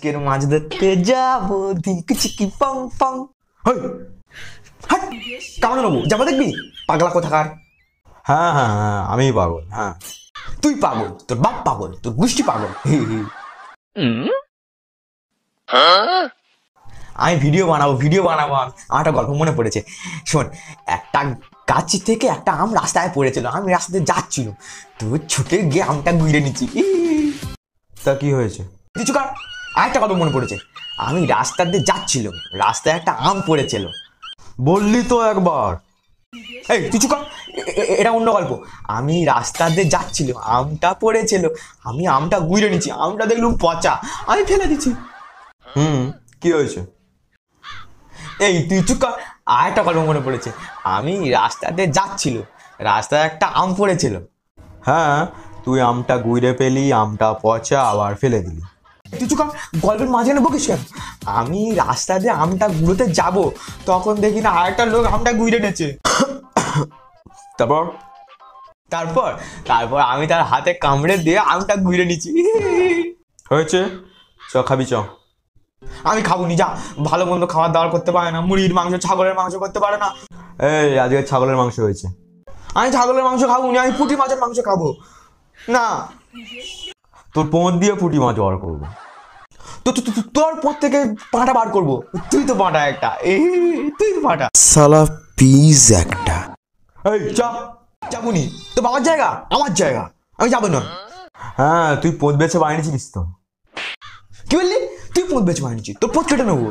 আজকের মাছ ধরতে যাবো ধিঙ্কি চিকি পং পং। হই হাট, কেমন নেবো যাবো দেখবি পাগলা কোথাকার। হ্যাঁ হ্যাঁ হ্যাঁ আমি পাগল। হ্যাঁ তুই পাগল, তোর বাপ পাগল, তোর গোষ্ঠী পাগল। আমি ভিডিও বানাবো আমার একটা গল্প মনে পড়েছে, শোন। একটা গাছ থেকে একটা আম রাস্তায় পড়েছিল, আমি রাস্তাতে যাচ্ছিল, তো ছুটে গিয়ে আমটা গুঁড়ে নিচ্ছি। তা কি হয়েছে? কিছু কার আরেকটা কথা মনে পড়েছে, আমি রাস্তাতে যাচ্ছিল, রাস্তায় একটা আম পড়েছিল। বললি তো একবার। এই কিছু কর, এটা অন্য গল্প। আমি রাস্তাতে যাচ্ছিল, আমটা পড়েছিল, আমি আমটা গুঁড়ে নিচ্ছি, আমটা দেখলুম পচা, আমি ফেলে দিচ্ছি। কি হয়েছে? এই তুই চুপ কর, আর একটা গল্প মনে পড়েছে, আমি রাস্তাতে যাচ্ছিল, রাস্তায় একটা আম পড়েছিল। হ্যাঁ তুই আমটা গুইড়ে পেলি, আমটা পচা, আবার ফেলে দিলি। তুই চুপ কর, গল্পের মাঝখানে বকিস কেন? আমি রাস্তা দিয়ে আমটা গুঁড়োতে যাব, তখন দেখি না আরেকটা লোক আমটা গুঁড়ে নেছে। তারপর? তারপর তারপর আমি তার হাতে কামড়ে দিয়ে আমটা গুঁড়ে নিচ্ছি। হয়েছে, চ খাবি চ। আমি খাবো নি, যা, ভালো মন্দ খাবার দাবার করতে পারে না, মুরগির মাংস ছাগলের মাংস করতে পারে না। এই আজকে ছাগলের মাংস হয়েছে। আমি ছাগলের মাংস খাবো নি, আমি পুঁটি মাছের মাংস খাবো না। তোর পোঁত দিয়ে পুঁটি মাছ বার করবো। তো তোর পর থেকে পাঁটা বার করবো, তুই তো পাঁটা একটা, তুই তো পাঁটা সালা পিস একটা। এই যাবো নি, তো বাবার জায়গা আমার জায়গা, আমি যাবো না। হ্যাঁ তুই পোঁত বেছে বানিয়েছিস তো। কি বললি? তুই পোঁত বেছে বানিয়েছি, তোর পোঁত কেটে নেবো,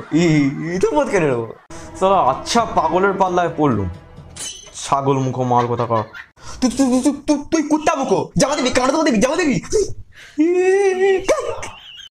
তোর পোঁত কেটে নেবো। সালা আচ্ছা পাগলের পাল্লায় পড়লুম। ছাগল মুখো মাল কথা কর। তুই কুত্তা মুখো, যাবা দিবি, কামড়া দেবি, যাবা দিবি।